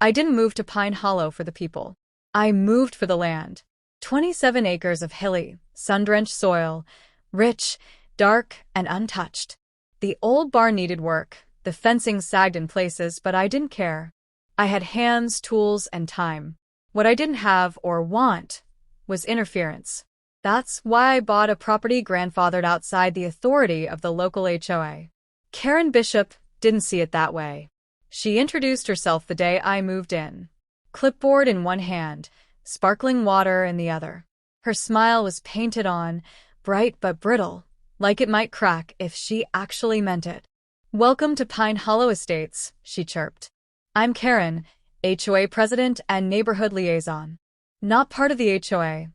I didn't move to Pine Hollow for the people. I moved for the land. 27 acres of hilly, sun-drenched soil, rich, dark, and untouched. The old barn needed work, the fencing sagged in places, but I didn't care. I had hands, tools, and time. What I didn't have or want was interference. That's why I bought a property grandfathered outside the authority of the local HOA. Karen Bishop didn't see it that way. She introduced herself the day I moved in. Clipboard in one hand, sparkling water in the other. Her smile was painted on, bright but brittle, like it might crack if she actually meant it. "Welcome to Pine Hollow Estates," she chirped. "I'm Karen, HOA president and neighborhood liaison." "Not part of the HOA,"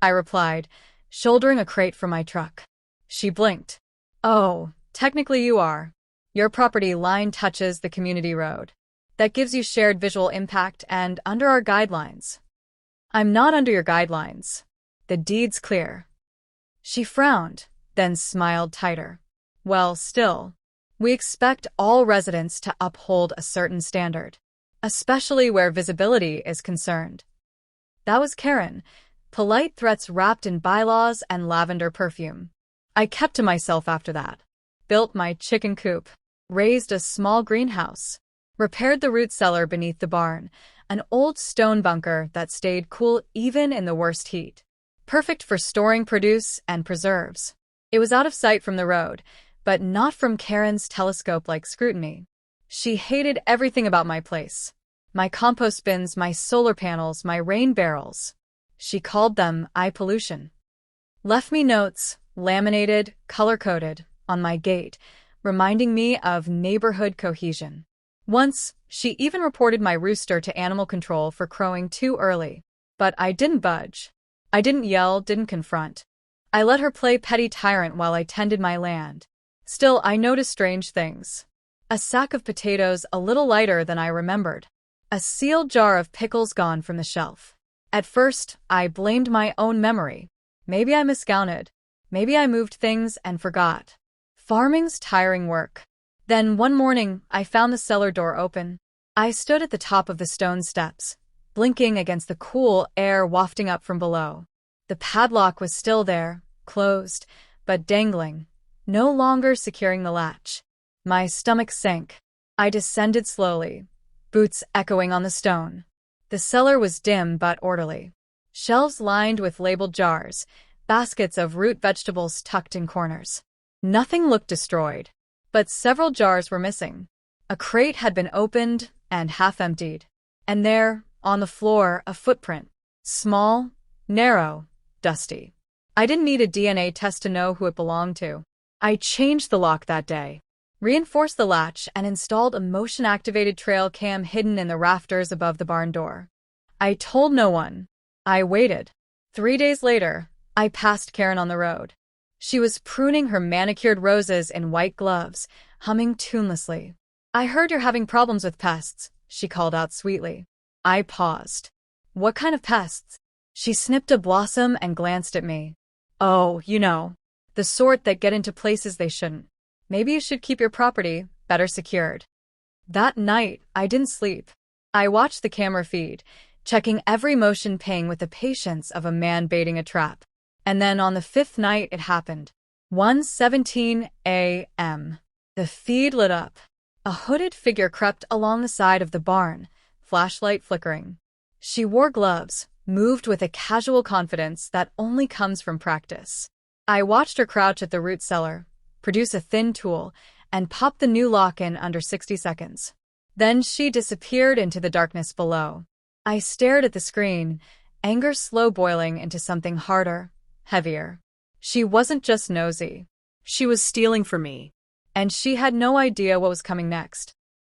I replied, shouldering a crate from my truck. She blinked. "Oh, technically you are. Your property line touches the community road. That gives you shared visual impact and under our guidelines." "I'm not under your guidelines. The deed's clear." She frowned, then smiled tighter. "Well, still, we expect all residents to uphold a certain standard, especially where visibility is concerned." That was Karen, polite threats wrapped in bylaws and lavender perfume. I kept to myself after that. Built my chicken coop, raised a small greenhouse, repaired the root cellar beneath the barn, an old stone bunker that stayed cool even in the worst heat. Perfect for storing produce and preserves. It was out of sight from the road, but not from Karen's telescope-like scrutiny. She hated everything about my place. My compost bins, my solar panels, my rain barrels. She called them eye pollution. Left me notes, laminated, color-coded, on my gate, reminding me of neighborhood cohesion. Once, she even reported my rooster to animal control for crowing too early. But I didn't budge. I didn't yell, didn't confront. I let her play petty tyrant while I tended my land. Still, I noticed strange things. A sack of potatoes a little lighter than I remembered. A sealed jar of pickles gone from the shelf. At first, I blamed my own memory. Maybe I miscounted. Maybe I moved things and forgot. Farming's tiring work. Then one morning, I found the cellar door open. I stood at the top of the stone steps, blinking against the cool air wafting up from below. The padlock was still there, closed, but dangling, no longer securing the latch. My stomach sank. I descended slowly, boots echoing on the stone. The cellar was dim but orderly. Shelves lined with labeled jars, baskets of root vegetables tucked in corners. Nothing looked destroyed, but several jars were missing. A crate had been opened and half emptied. And there, on the floor, a footprint. Small, narrow, dusty. I didn't need a DNA test to know who it belonged to. I changed the lock that day, reinforced the latch, and installed a motion-activated trail cam hidden in the rafters above the barn door. I told no one. I waited. 3 days later, I passed Karen on the road. She was pruning her manicured roses in white gloves, humming tunelessly. "I heard you're having problems with pests," she called out sweetly. I paused. "What kind of pests?" She snipped a blossom and glanced at me. "Oh, you know, the sort that get into places they shouldn't. Maybe you should keep your property better secured." That night, I didn't sleep. I watched the camera feed, checking every motion ping with the patience of a man baiting a trap. And then on the 5th night, it happened. 1:17 a.m. The feed lit up. A hooded figure crept along the side of the barn, flashlight flickering. She wore gloves, moved with a casual confidence that only comes from practice. I watched her crouch at the root cellar, produce a thin tool, and pop the new lock in under 60 seconds. Then she disappeared into the darkness below. I stared at the screen, anger slow boiling into something harder, heavier. She wasn't just nosy. She was stealing from me. And she had no idea what was coming next.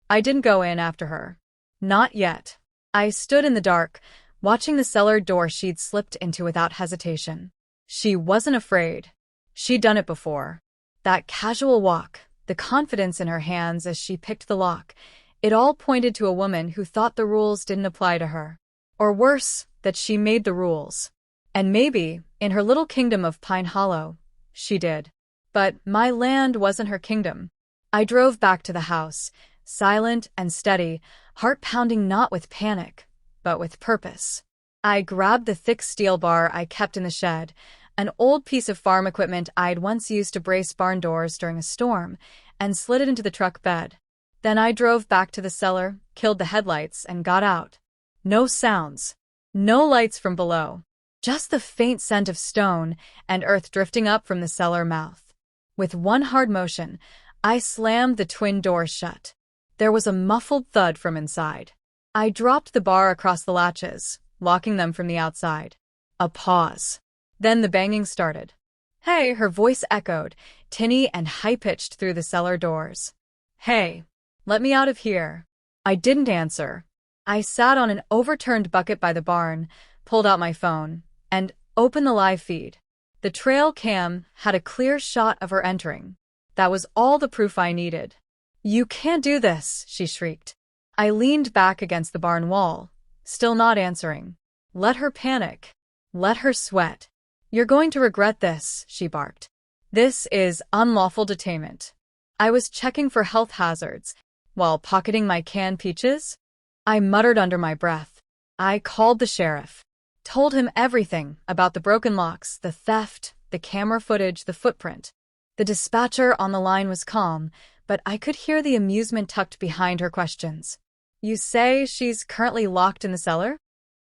I didn't go in after her. Not yet. I stood in the dark, watching the cellar door she'd slipped into without hesitation. She wasn't afraid. She'd done it before. That casual walk, the confidence in her hands as she picked the lock, it all pointed to a woman who thought the rules didn't apply to her. Or worse, that she made the rules. And maybe, in her little kingdom of Pine Hollow, she did. But my land wasn't her kingdom. I drove back to the house, silent and steady, heart pounding not with panic, but with purpose. I grabbed the thick steel bar I kept in the shed, an old piece of farm equipment I'd once used to brace barn doors during a storm, and slid it into the truck bed. Then I drove back to the cellar, killed the headlights, and got out. No sounds. No lights from below. Just the faint scent of stone and earth drifting up from the cellar mouth. With one hard motion, I slammed the twin doors shut. There was a muffled thud from inside. I dropped the bar across the latches, locking them from the outside. A pause. Then the banging started. "Hey," her voice echoed, tinny and high-pitched through the cellar doors. "Hey, let me out of here." I didn't answer. I sat on an overturned bucket by the barn, pulled out my phone, and opened the live feed. The trail cam had a clear shot of her entering. That was all the proof I needed. "You can't do this," she shrieked. I leaned back against the barn wall, still not answering. Let her panic. Let her sweat. "You're going to regret this," she barked. "This is unlawful detainment." I was checking for health hazards while pocketing my canned peaches. I muttered under my breath. I called the sheriff. Told him everything about the broken locks, the theft, the camera footage, the footprint. The dispatcher on the line was calm, but I could hear the amusement tucked behind her questions. "You say she's currently locked in the cellar?"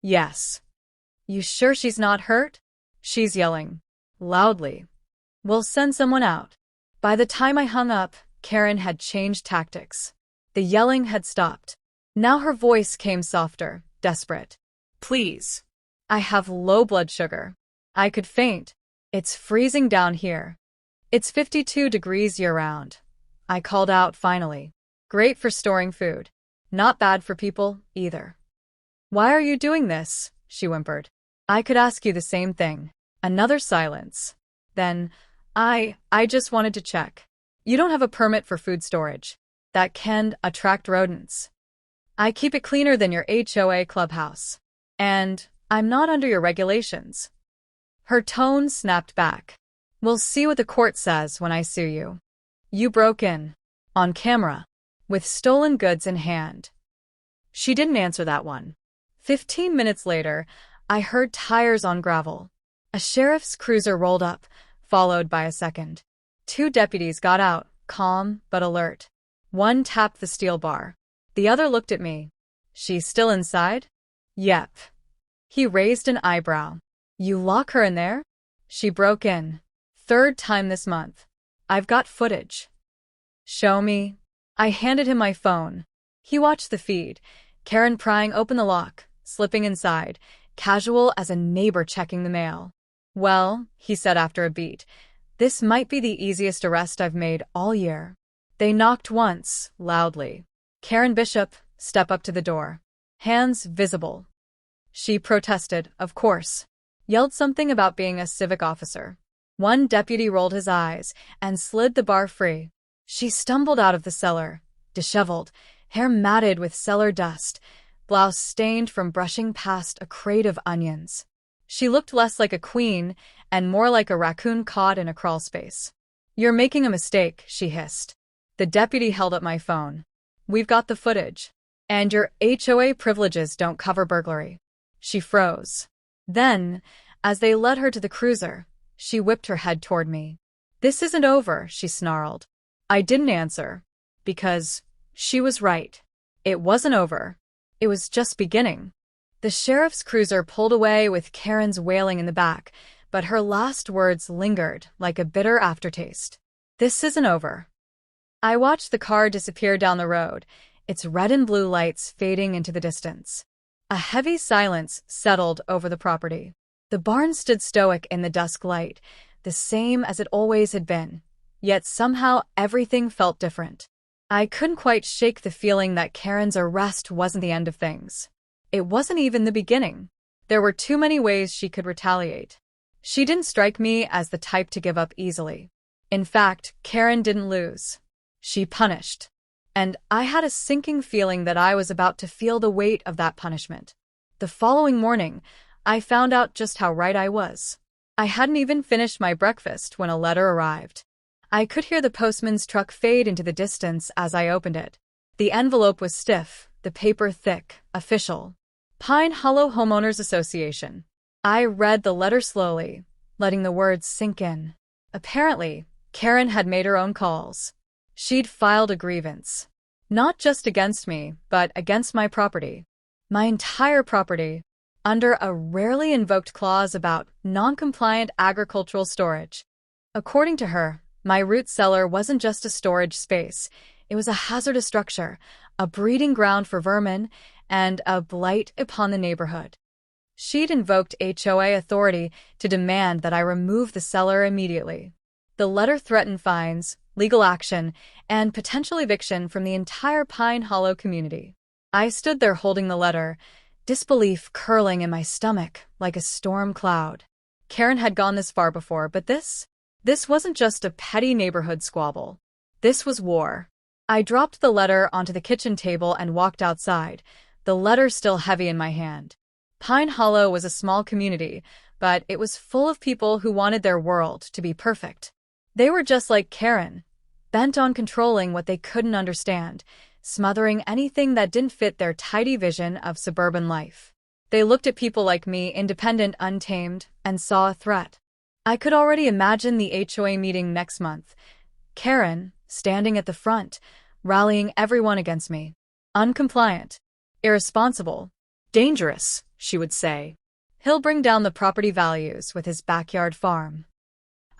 "Yes." "You sure she's not hurt?" "She's yelling. Loudly." "We'll send someone out." By the time I hung up, Karen had changed tactics. The yelling had stopped. Now her voice came softer, desperate. "Please. I have low blood sugar. I could faint. It's freezing down here. It's 52 degrees year-round." I called out finally. "Great for storing food. Not bad for people, either." "Why are you doing this?" she whimpered. I could ask you the same thing. Another silence. Then, I just wanted to check. You don't have a permit for food storage. That can attract rodents. I keep it cleaner than your HOA clubhouse. And I'm not under your regulations." Her tone snapped back. "We'll see what the court says when I sue you. You broke in. On camera. With stolen goods in hand." She didn't answer that one. 15 minutes later, I heard tires on gravel. A sheriff's cruiser rolled up, followed by a second. 2 deputies got out, calm but alert. One tapped the steel bar. The other looked at me. "She's still inside?" "Yep." He raised an eyebrow. "You lock her in there?" "She broke in. 3rd time this month. I've got footage." "Show me." I handed him my phone. He watched the feed, Karen prying open the lock, slipping inside, casual as a neighbor checking the mail. "Well," he said after a beat, "this might be the easiest arrest I've made all year." They knocked once, loudly. "Karen Bishop, step up to the door." Hands visible. She protested, of course. Yelled something about being a civic officer. One deputy rolled his eyes and slid the bar free. She stumbled out of the cellar, disheveled, hair matted with cellar dust, blouse stained from brushing past a crate of onions. She looked less like a queen and more like a raccoon caught in a crawl space. "You're making a mistake," she hissed. The deputy held up my phone. "We've got the footage. And your HOA privileges don't cover burglary." She froze. Then, as they led her to the cruiser, she whipped her head toward me. "This isn't over," she snarled. I didn't answer. Because she was right. It wasn't over. It was just beginning. The sheriff's cruiser pulled away with Karen's wailing in the back, but her last words lingered like a bitter aftertaste. "This isn't over." I watched the car disappear down the road, its red and blue lights fading into the distance. A heavy silence settled over the property. The barn stood stoic in the dusk light, the same as it always had been. Yet somehow everything felt different. I couldn't quite shake the feeling that Karen's arrest wasn't the end of things. It wasn't even the beginning. There were too many ways she could retaliate. She didn't strike me as the type to give up easily. In fact, Karen didn't lose. She punished. And I had a sinking feeling that I was about to feel the weight of that punishment. The following morning, I found out just how right I was. I hadn't even finished my breakfast when a letter arrived. I could hear the postman's truck fade into the distance as I opened it. The envelope was stiff, the paper thick, official. Pine Hollow Homeowners Association. I read the letter slowly, letting the words sink in. Apparently, Karen had made her own calls. She'd filed a grievance. Not just against me, but against my property. My entire property. Under a rarely invoked clause about non-compliant agricultural storage. According to her, my root cellar wasn't just a storage space. It was a hazardous structure, a breeding ground for vermin, and a blight upon the neighborhood. She'd invoked HOA authority to demand that I remove the cellar immediately. The letter threatened fines, legal action, and potential eviction from the entire Pine Hollow community. I stood there holding the letter, disbelief curling in my stomach like a storm cloud. Karen had gone this far before, but this wasn't just a petty neighborhood squabble. This was war. I dropped the letter onto the kitchen table and walked outside, the letter still heavy in my hand. Pine Hollow was a small community, but it was full of people who wanted their world to be perfect. They were just like Karen, bent on controlling what they couldn't understand, smothering anything that didn't fit their tidy vision of suburban life. They looked at people like me, independent, untamed, and saw a threat. I could already imagine the HOA meeting next month. Karen, standing at the front, rallying everyone against me. Uncompliant. Irresponsible. Dangerous, she would say. He'll bring down the property values with his backyard farm.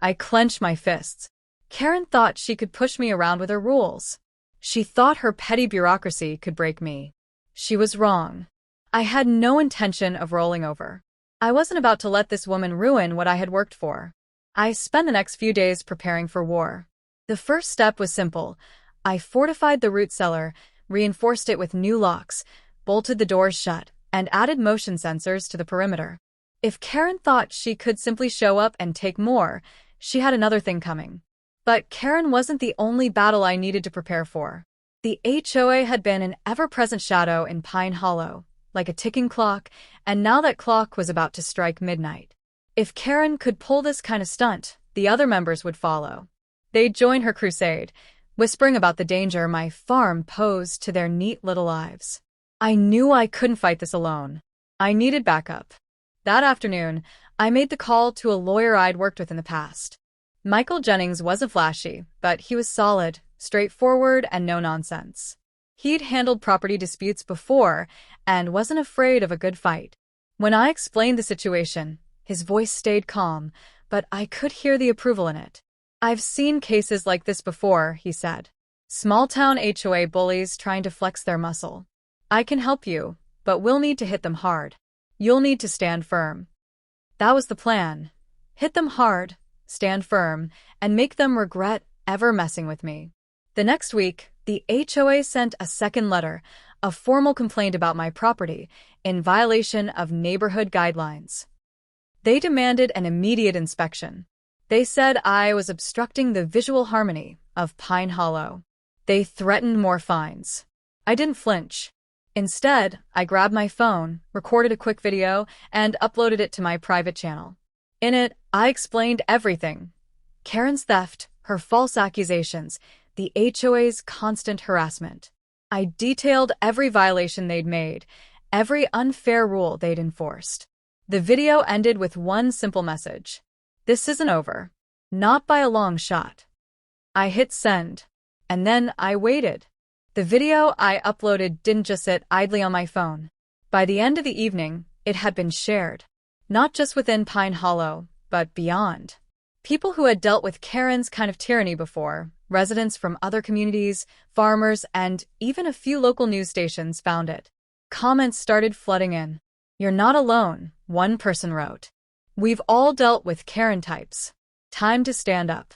I clenched my fists. Karen thought she could push me around with her rules. She thought her petty bureaucracy could break me. She was wrong. I had no intention of rolling over. I wasn't about to let this woman ruin what I had worked for. I spent the next few days preparing for war. The first step was simple. I fortified the root cellar, reinforced it with new locks, bolted the doors shut, and added motion sensors to the perimeter. If Karen thought she could simply show up and take more, she had another thing coming. But Karen wasn't the only battle I needed to prepare for. The HOA had been an ever-present shadow in Pine Hollow, like a ticking clock, and now that clock was about to strike midnight. If Karen could pull this kind of stunt, the other members would follow. They'd join her crusade, whispering about the danger my farm posed to their neat little lives. I knew I couldn't fight this alone. I needed backup. That afternoon, I made the call to a lawyer I'd worked with in the past. Michael Jennings wasn't flashy, but he was solid, straightforward, and no-nonsense. He'd handled property disputes before and wasn't afraid of a good fight. When I explained the situation, his voice stayed calm, but I could hear the approval in it. "I've seen cases like this before," he said. "Small-town HOA bullies trying to flex their muscle. I can help you, but we'll need to hit them hard. You'll need to stand firm." That was the plan. Hit them hard, stand firm, and make them regret ever messing with me. The next week, the HOA sent a second letter, a formal complaint about my property, in violation of neighborhood guidelines. They demanded an immediate inspection. They said I was obstructing the visual harmony of Pine Hollow. They threatened more fines. I didn't flinch. Instead, I grabbed my phone, recorded a quick video, and uploaded it to my private channel. In it, I explained everything. Karen's theft, her false accusations, the HOA's constant harassment. I detailed every violation they'd made, every unfair rule they'd enforced. The video ended with one simple message. This isn't over. Not by a long shot. I hit send. And then I waited. The video I uploaded didn't just sit idly on my phone. By the end of the evening, it had been shared. Not just within Pine Hollow, but beyond. People who had dealt with Karen's kind of tyranny before, residents from other communities, farmers, and even a few local news stations found it. Comments started flooding in. "You're not alone," one person wrote. "We've all dealt with Karen types. Time to stand up."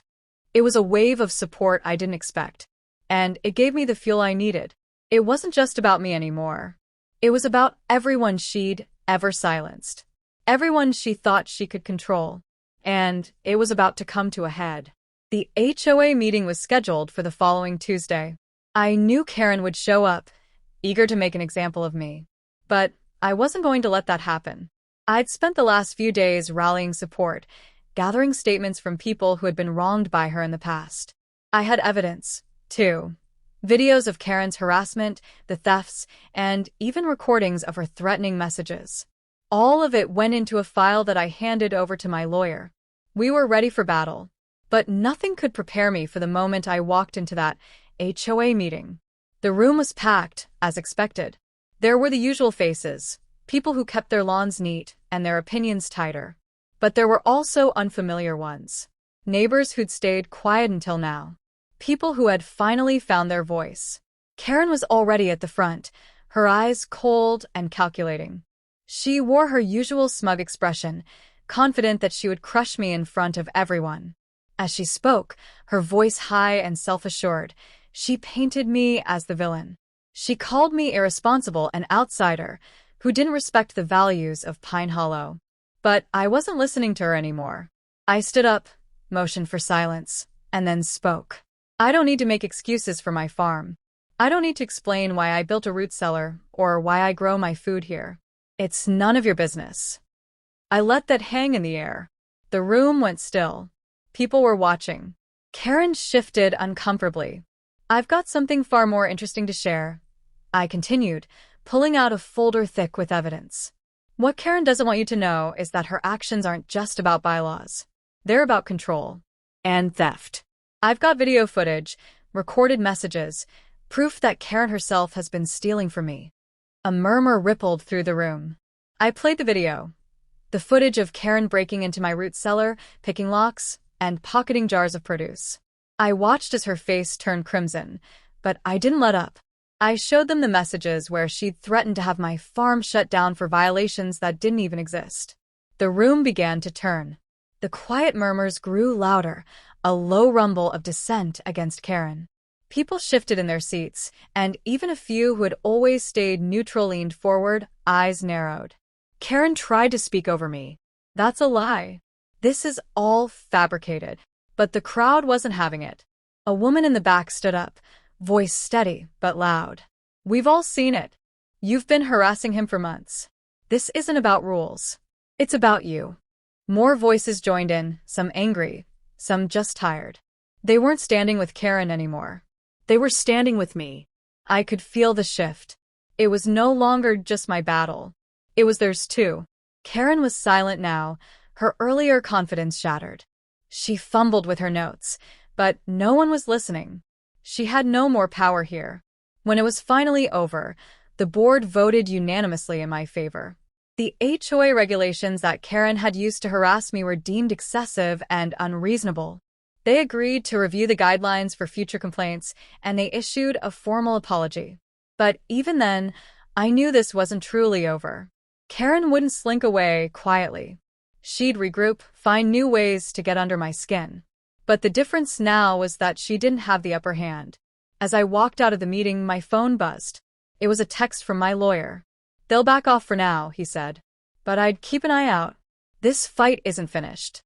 It was a wave of support I didn't expect, and it gave me the fuel I needed. It wasn't just about me anymore. It was about everyone she'd ever silenced. Everyone she thought she could control. And it was about to come to a head. The HOA meeting was scheduled for the following Tuesday. I knew Karen would show up, eager to make an example of me. But I wasn't going to let that happen. I'd spent the last few days rallying support, gathering statements from people who had been wronged by her in the past. I had evidence, too. Videos of Karen's harassment, the thefts, and even recordings of her threatening messages. All of it went into a file that I handed over to my lawyer. We were ready for battle. But nothing could prepare me for the moment I walked into that HOA meeting. The room was packed, as expected. There were the usual faces, people who kept their lawns neat and their opinions tighter. But there were also unfamiliar ones. Neighbors who'd stayed quiet until now. People who had finally found their voice. Karen was already at the front, her eyes cold and calculating. She wore her usual smug expression, confident that she would crush me in front of everyone. As she spoke, her voice high and self-assured, she painted me as the villain. She called me irresponsible and outsider, who didn't respect the values of Pine Hollow. But I wasn't listening to her anymore. I stood up, motioned for silence, and then spoke. I don't need to make excuses for my farm. I don't need to explain why I built a root cellar or why I grow my food here. It's none of your business. I let that hang in the air. The room went still. People were watching. Karen shifted uncomfortably. I've got something far more interesting to share, I continued, pulling out a folder thick with evidence. What Karen doesn't want you to know is that her actions aren't just about bylaws. They're about control and theft. I've got video footage, recorded messages, proof that Karen herself has been stealing from me. A murmur rippled through the room. I played the video. The footage of Karen breaking into my root cellar, picking locks, and pocketing jars of produce. I watched as her face turned crimson, but I didn't let up. I showed them the messages where she'd threatened to have my farm shut down for violations that didn't even exist. The room began to turn. The quiet murmurs grew louder, a low rumble of dissent against Karen. People shifted in their seats, and even a few who had always stayed neutral leaned forward, eyes narrowed. Karen tried to speak over me. That's a lie. This is all fabricated. But the crowd wasn't having it. A woman in the back stood up, voice steady but loud. We've all seen it. You've been harassing him for months. This isn't about rules. It's about you. More voices joined in, some angry, some just tired. They weren't standing with Karen anymore. They were standing with me. I could feel the shift. It was no longer just my battle. It was theirs too. Karen was silent now, her earlier confidence shattered. She fumbled with her notes, but no one was listening. She had no more power here. When it was finally over, the board voted unanimously in my favor. The HOA regulations that Karen had used to harass me were deemed excessive and unreasonable. They agreed to review the guidelines for future complaints, and they issued a formal apology. But even then, I knew this wasn't truly over. Karen wouldn't slink away quietly. She'd regroup, find new ways to get under my skin. But the difference now was that she didn't have the upper hand. As I walked out of the meeting, my phone buzzed. It was a text from my lawyer. They'll back off for now, he said. But I'd keep an eye out. This fight isn't finished.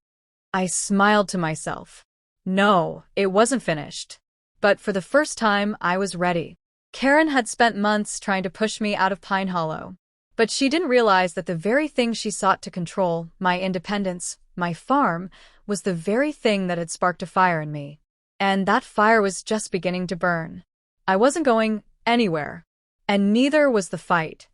I smiled to myself. No, it wasn't finished. But for the first time, I was ready. Karen had spent months trying to push me out of Pine Hollow. But she didn't realize that the very thing she sought to control, my independence, my farm, was the very thing that had sparked a fire in me. And that fire was just beginning to burn. I wasn't going anywhere. And neither was the fight.